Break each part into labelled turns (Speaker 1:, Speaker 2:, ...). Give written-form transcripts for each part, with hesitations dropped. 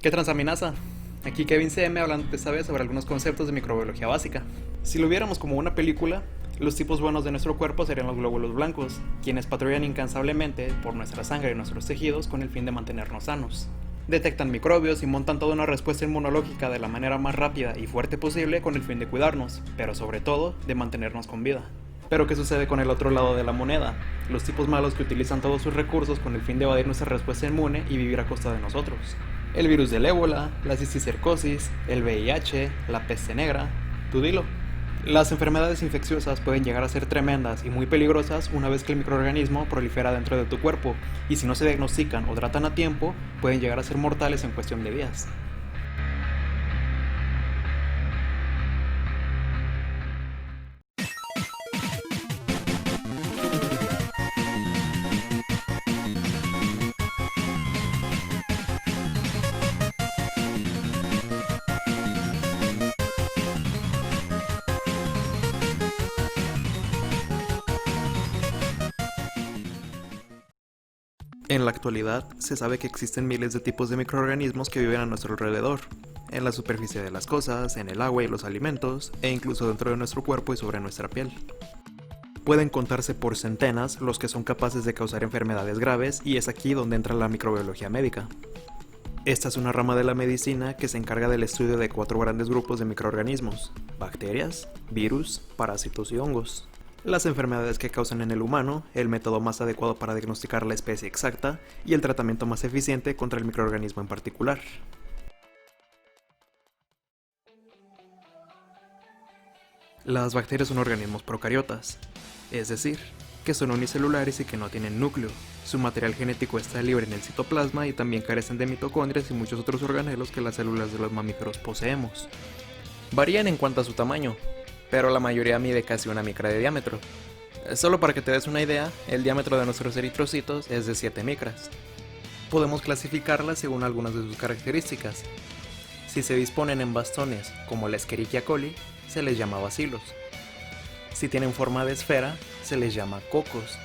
Speaker 1: ¿Qué transaminasa? Aquí Kevin CM hablando esta vez sobre algunos conceptos de microbiología básica. Si lo viéramos como una película, los tipos buenos de nuestro cuerpo serían los glóbulos blancos, quienes patrullan incansablemente por nuestra sangre y nuestros tejidos con el fin de mantenernos sanos. Detectan microbios y montan toda una respuesta inmunológica de la manera más rápida y fuerte posible con el fin de cuidarnos, pero sobre todo de mantenernos con vida. Pero ¿qué sucede con el otro lado de la moneda? Los tipos malos que utilizan todos sus recursos con el fin de evadir nuestra respuesta inmune y vivir a costa de nosotros. El virus del ébola, la cisticercosis, el VIH, la peste negra, tú dilo. Las enfermedades infecciosas pueden llegar a ser tremendas y muy peligrosas una vez que el microorganismo prolifera dentro de tu cuerpo, y si no se diagnostican o tratan a tiempo, pueden llegar a ser mortales en cuestión de días. En la actualidad, se sabe que existen miles de tipos de microorganismos que viven a nuestro alrededor, en la superficie de las cosas, en el agua y los alimentos, e incluso dentro de nuestro cuerpo y sobre nuestra piel. Pueden contarse por centenas los que son capaces de causar enfermedades graves, y es aquí donde entra la microbiología médica. Esta es una rama de la medicina que se encarga del estudio de 4 grandes grupos de microorganismos: bacterias, virus, parásitos y hongos. Las enfermedades que causan en el humano, el método más adecuado para diagnosticar la especie exacta y el tratamiento más eficiente contra el microorganismo en particular. Las bacterias son organismos procariotas, es decir, que son unicelulares y que no tienen núcleo. Su material genético está libre en el citoplasma y también carecen de mitocondrias y muchos otros organelos que las células de los mamíferos poseemos. Varían en cuanto a su tamaño, pero la mayoría mide casi 1 micra de diámetro. Solo para que te des una idea, el diámetro de nuestros eritrocitos es de 7 micras. Podemos clasificarlas según algunas de sus características. Si se disponen en bastones, como la Escherichia coli, se les llama bacilos. Si tienen forma de esfera, se les llama cocos.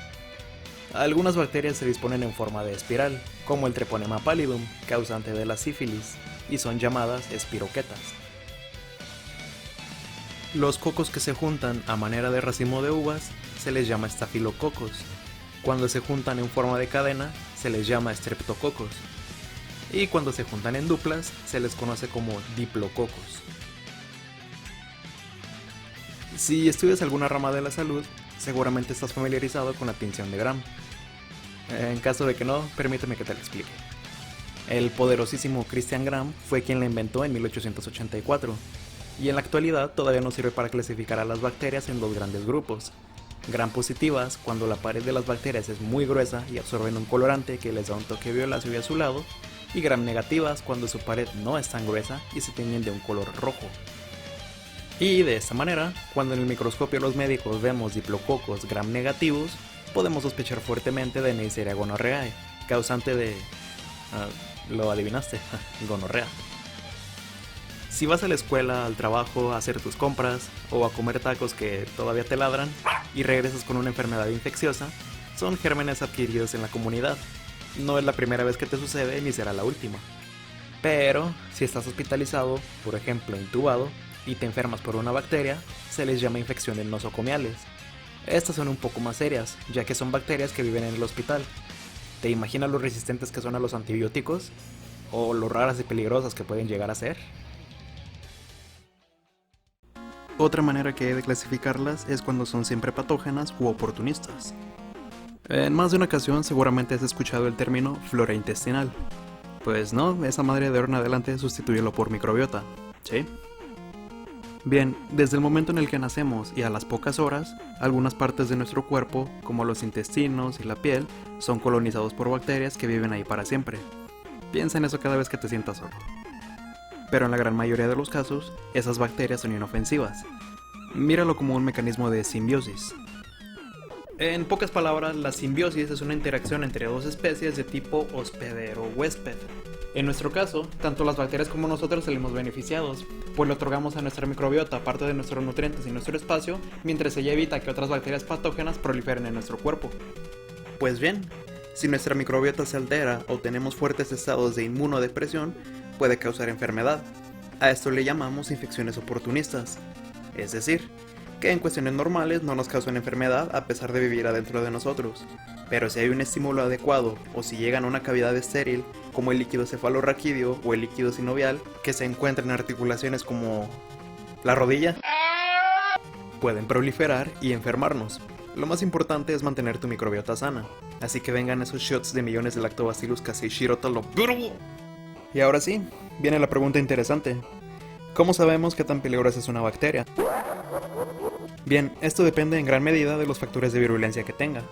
Speaker 1: Algunas bacterias se disponen en forma de espiral, como el Treponema pallidum, causante de la sífilis, y son llamadas espiroquetas. Los cocos que se juntan a manera de racimo de uvas se les llama estafilococos. Cuando se juntan en forma de cadena se les llama streptococos. Y cuando se juntan en duplas se les conoce como diplococos. Si estudias alguna rama de la salud, seguramente estás familiarizado con la tinción de Gram. En caso de que no, permíteme que te lo explique. El poderosísimo Christian Gram fue quien la inventó en 1884. Y en la actualidad todavía nos sirve para clasificar a las bacterias en 2 grandes grupos: gram positivas, cuando la pared de las bacterias es muy gruesa y absorben un colorante que les da un toque violáceo y azulado, y gram negativas, cuando su pared no es tan gruesa y se tiñen de un color rojo. Y de esta manera, cuando en el microscopio los médicos vemos diplococos gram negativos, podemos sospechar fuertemente de Neisseria gonorrhoeae, causante de... lo adivinaste, gonorrea. Si vas a la escuela, al trabajo, a hacer tus compras o a comer tacos que todavía te ladran y regresas con una enfermedad infecciosa, son gérmenes adquiridos en la comunidad. No es la primera vez que te sucede ni será la última. Pero si estás hospitalizado, por ejemplo intubado, y te enfermas por una bacteria, se les llama infecciones nosocomiales. Estas son un poco más serias, ya que son bacterias que viven en el hospital. ¿Te imaginas lo resistentes que son a los antibióticos? ¿O lo raras y peligrosas que pueden llegar a ser? Otra manera que hay de clasificarlas es cuando son siempre patógenas u oportunistas. En más de una ocasión seguramente has escuchado el término flora intestinal. Pues no, esa madre de ahora en adelante sustitúyelo por microbiota, ¿sí? Bien, desde el momento en el que nacemos y a las pocas horas, algunas partes de nuestro cuerpo, como los intestinos y la piel, son colonizados por bacterias que viven ahí para siempre. Piensa en eso cada vez que te sientas solo. Pero en la gran mayoría de los casos, esas bacterias son inofensivas. Míralo como un mecanismo de simbiosis. En pocas palabras, la simbiosis es una interacción entre 2 especies de tipo hospedero-huésped. En nuestro caso, tanto las bacterias como nosotros salimos beneficiados, pues le otorgamos a nuestra microbiota parte de nuestros nutrientes y nuestro espacio, mientras ella evita que otras bacterias patógenas proliferen en nuestro cuerpo. Pues bien, si nuestra microbiota se altera o tenemos fuertes estados de inmunodepresión, puede causar enfermedad. A esto le llamamos infecciones oportunistas, es decir, que en cuestiones normales no nos causan enfermedad a pesar de vivir adentro de nosotros, pero si hay un estímulo adecuado o si llegan a una cavidad estéril, como el líquido cefalorraquídeo o el líquido sinovial, que se encuentra en articulaciones como la rodilla, pueden proliferar y enfermarnos. Lo más importante es mantener tu microbiota sana, así que vengan esos shots de millones de Lactobacillus casei shirotalo. Y ahora sí, viene la pregunta interesante. ¿Cómo sabemos qué tan peligrosa es una bacteria? Bien, esto depende en gran medida de los factores de virulencia que tenga.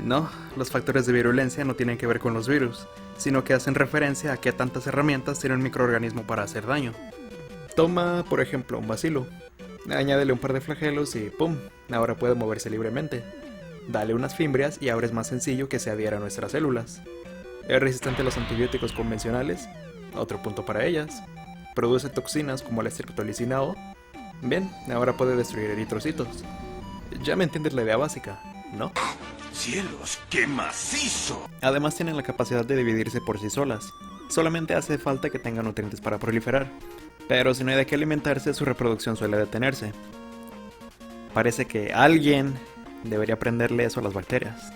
Speaker 1: No, los factores de virulencia no tienen que ver con los virus, sino que hacen referencia a qué tantas herramientas tiene un microorganismo para hacer daño. Toma, por ejemplo, un bacilo. Añádele un par de flagelos y ¡pum! Ahora puede moverse libremente. Dale unas fimbrias y ahora es más sencillo que se adhiera a nuestras células. ¿Es resistente a los antibióticos convencionales? Otro punto para ellas. ¿Produce toxinas como la streptolicina O? Bien, ahora puede destruir eritrocitos. Ya me entiendes la idea básica, ¿no?
Speaker 2: ¡Cielos, qué macizo!
Speaker 1: Además tienen la capacidad de dividirse por sí solas. Solamente hace falta que tengan nutrientes para proliferar. Pero si no hay de qué alimentarse, su reproducción suele detenerse. Parece que alguien debería aprenderle eso a las bacterias.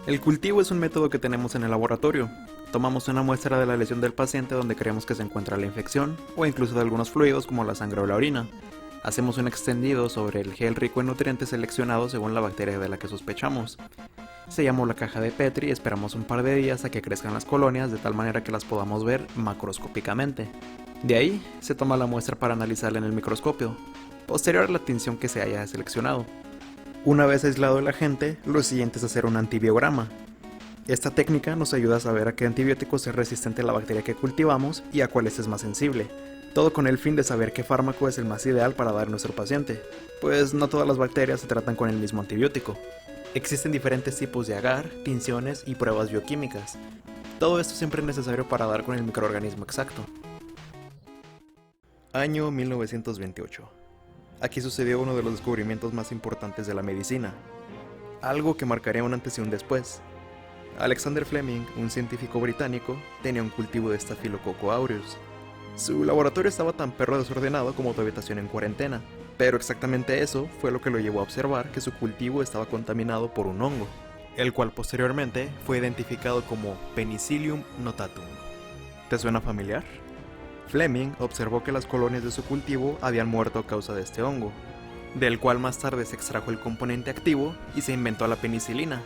Speaker 1: El cultivo es un método que tenemos en el laboratorio. Tomamos una muestra de la lesión del paciente donde creemos que se encuentra la infección, o incluso de algunos fluidos como la sangre o la orina. Hacemos un extendido sobre el gel rico en nutrientes seleccionado según la bacteria de la que sospechamos. Sellamos la caja de Petri y esperamos un par de días a que crezcan las colonias de tal manera que las podamos ver macroscópicamente. De ahí, se toma la muestra para analizarla en el microscopio, posterior a la tinción que se haya seleccionado. Una vez aislado el agente, lo siguiente es hacer un antibiograma. Esta técnica nos ayuda a saber a qué antibióticos es resistente a la bacteria que cultivamos y a cuáles es más sensible. Todo con el fin de saber qué fármaco es el más ideal para dar a nuestro paciente, pues no todas las bacterias se tratan con el mismo antibiótico. Existen diferentes tipos de agar, tinciones y pruebas bioquímicas. Todo esto siempre es necesario para dar con el microorganismo exacto. Año 1928. Aquí sucedió uno de los descubrimientos más importantes de la medicina. Algo que marcaría un antes y un después. Alexander Fleming, un científico británico, tenía un cultivo de Staphylococcus aureus. Su laboratorio estaba tan perro desordenado como tu habitación en cuarentena, pero exactamente eso fue lo que lo llevó a observar que su cultivo estaba contaminado por un hongo, el cual posteriormente fue identificado como Penicillium notatum. ¿Te suena familiar? Fleming observó que las colonias de su cultivo habían muerto a causa de este hongo, del cual más tarde se extrajo el componente activo y se inventó la penicilina,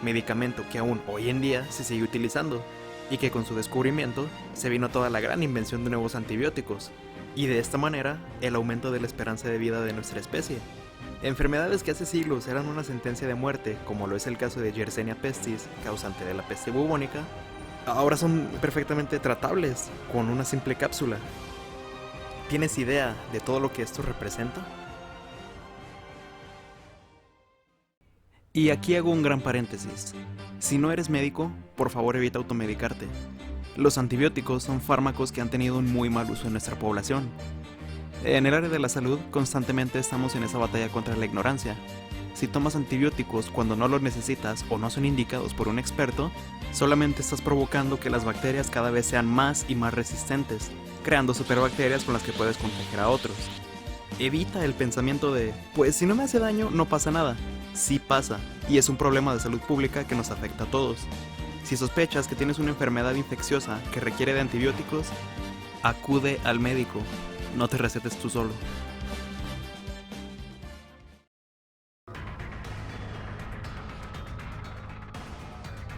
Speaker 1: medicamento que aún hoy en día se sigue utilizando, y que con su descubrimiento se vino toda la gran invención de nuevos antibióticos, y de esta manera el aumento de la esperanza de vida de nuestra especie. Enfermedades que hace siglos eran una sentencia de muerte, como lo es el caso de Yersinia pestis, causante de la peste bubónica, ahora son perfectamente tratables con una simple cápsula. ¿Tienes idea de todo lo que esto representa? Y aquí hago un gran paréntesis. Si no eres médico, por favor evita automedicarte. Los antibióticos son fármacos que han tenido un muy mal uso en nuestra población. En el área de la salud, constantemente estamos en esa batalla contra la ignorancia. Si tomas antibióticos cuando no los necesitas o no son indicados por un experto, solamente estás provocando que las bacterias cada vez sean más y más resistentes, creando superbacterias con las que puedes contagiar a otros. Evita el pensamiento de, pues si no me hace daño, no pasa nada. Sí pasa, y es un problema de salud pública que nos afecta a todos. Si sospechas que tienes una enfermedad infecciosa que requiere de antibióticos, acude al médico, no te recetes tú solo.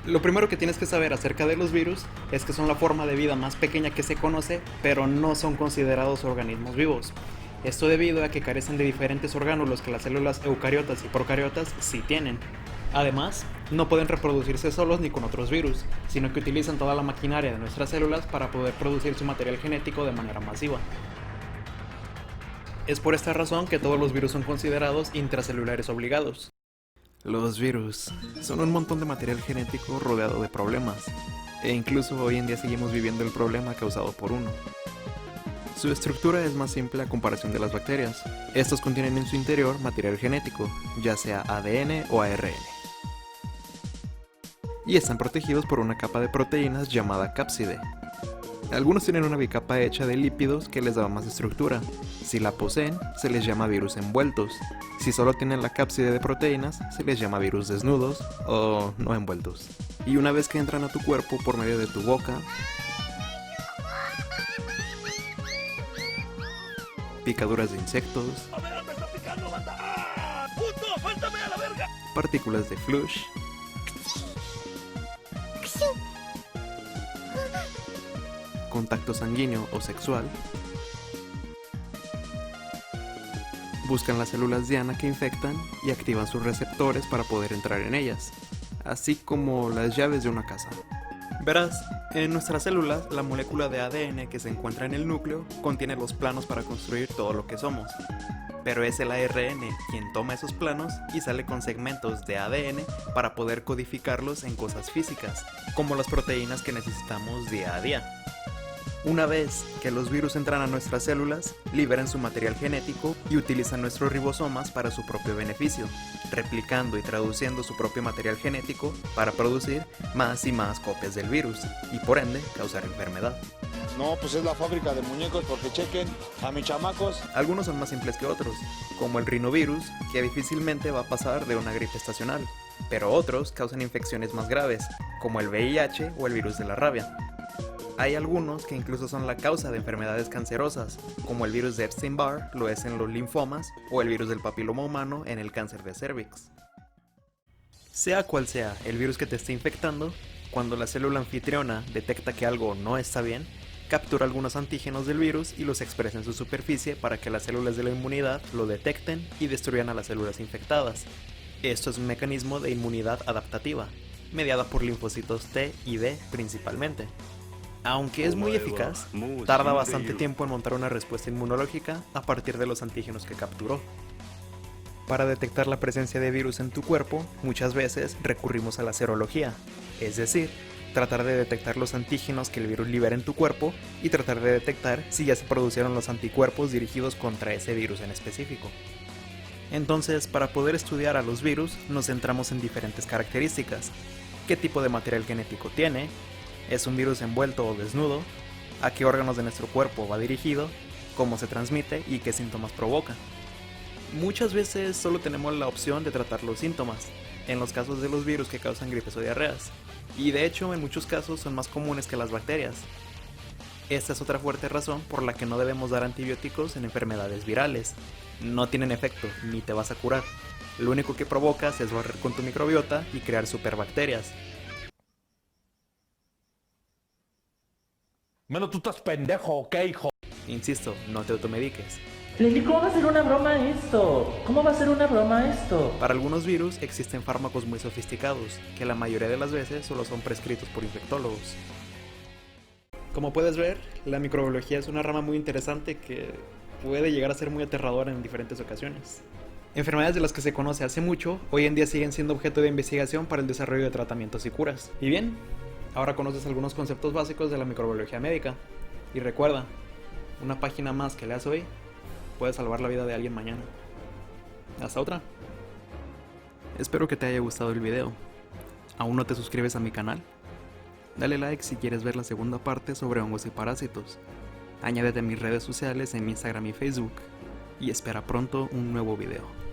Speaker 1: Lo primero que tienes que saber acerca de los virus es que son la forma de vida más pequeña que se conoce, pero no son considerados organismos vivos. Esto debido a que carecen de diferentes orgánulos que las células eucariotas y procariotas sí tienen. Además, no pueden reproducirse solos ni con otros virus, sino que utilizan toda la maquinaria de nuestras células para poder producir su material genético de manera masiva. Es por esta razón que todos los virus son considerados intracelulares obligados. Los virus son un montón de material genético rodeado de problemas, e incluso hoy en día seguimos viviendo el problema causado por uno. Su estructura es más simple a comparación de las bacterias. Estos contienen en su interior material genético, ya sea ADN o ARN. Y están protegidos por una capa de proteínas llamada cápside. Algunos tienen una bicapa hecha de lípidos que les da más estructura. Si la poseen, se les llama virus envueltos. Si solo tienen la cápside de proteínas, se les llama virus desnudos o no envueltos. Y una vez que entran a tu cuerpo por medio de tu boca, picaduras de insectos, partículas de flush, contacto sanguíneo o sexual, buscan las células diana que infectan y activan sus receptores para poder entrar en ellas, así como las llaves de una casa. Verás, en nuestras células, la molécula de ADN que se encuentra en el núcleo contiene los planos para construir todo lo que somos. Pero es el ARN quien toma esos planos y sale con segmentos de ADN para poder codificarlos en cosas físicas, como las proteínas que necesitamos día a día. Una vez que los virus entran a nuestras células, liberan su material genético y utilizan nuestros ribosomas para su propio beneficio, replicando y traduciendo su propio material genético para producir más y más copias del virus y por ende causar enfermedad.
Speaker 3: No, pues es la fábrica de muñecos porque chequen a mis chamacos.
Speaker 1: Algunos son más simples que otros, como el rinovirus, que difícilmente va a pasar de una gripe estacional, pero otros causan infecciones más graves, como el VIH o el virus de la rabia. Hay algunos que incluso son la causa de enfermedades cancerosas, como el virus de Epstein-Barr lo es en los linfomas o el virus del papiloma humano en el cáncer de cervix. Sea cual sea el virus que te esté infectando, cuando la célula anfitriona detecta que algo no está bien, captura algunos antígenos del virus y los expresa en su superficie para que las células de la inmunidad lo detecten y destruyan a las células infectadas. Esto es un mecanismo de inmunidad adaptativa, mediada por linfocitos T y B principalmente. Aunque es muy eficaz, tarda bastante tiempo en montar una respuesta inmunológica a partir de los antígenos que capturó. Para detectar la presencia de virus en tu cuerpo, muchas veces recurrimos a la serología, es decir, tratar de detectar los antígenos que el virus libera en tu cuerpo y tratar de detectar si ya se produjeron los anticuerpos dirigidos contra ese virus en específico. Entonces, para poder estudiar a los virus, nos centramos en diferentes características: qué tipo de material genético tiene, ¿es un virus envuelto o desnudo?, a qué órganos de nuestro cuerpo va dirigido, cómo se transmite y qué síntomas provoca. Muchas veces solo tenemos la opción de tratar los síntomas, en los casos de los virus que causan gripes o diarreas, y de hecho en muchos casos son más comunes que las bacterias. Esta es otra fuerte razón por la que no debemos dar antibióticos en enfermedades virales. No tienen efecto, ni te vas a curar. Lo único que provocas es barrer con tu microbiota y crear superbacterias.
Speaker 4: Bueno, tú estás pendejo, ¿ok, hijo?
Speaker 1: Insisto, no te automediques.
Speaker 5: Lili, ¿cómo va a ser una broma esto? ¿Cómo va a ser una broma esto?
Speaker 1: Para algunos virus existen fármacos muy sofisticados, que la mayoría de las veces solo son prescritos por infectólogos. Como puedes ver, la microbiología es una rama muy interesante que puede llegar a ser muy aterradora en diferentes ocasiones. Enfermedades de las que se conoce hace mucho, hoy en día siguen siendo objeto de investigación para el desarrollo de tratamientos y curas. Y bien, ahora conoces algunos conceptos básicos de la microbiología médica. Y recuerda, una página más que leas hoy puede salvar la vida de alguien mañana. Hasta otra. Espero que te haya gustado el video. ¿Aún no te suscribes a mi canal? Dale like si quieres ver la segunda parte sobre hongos y parásitos. Añádete a mis redes sociales en Instagram y Facebook. Y espera pronto un nuevo video.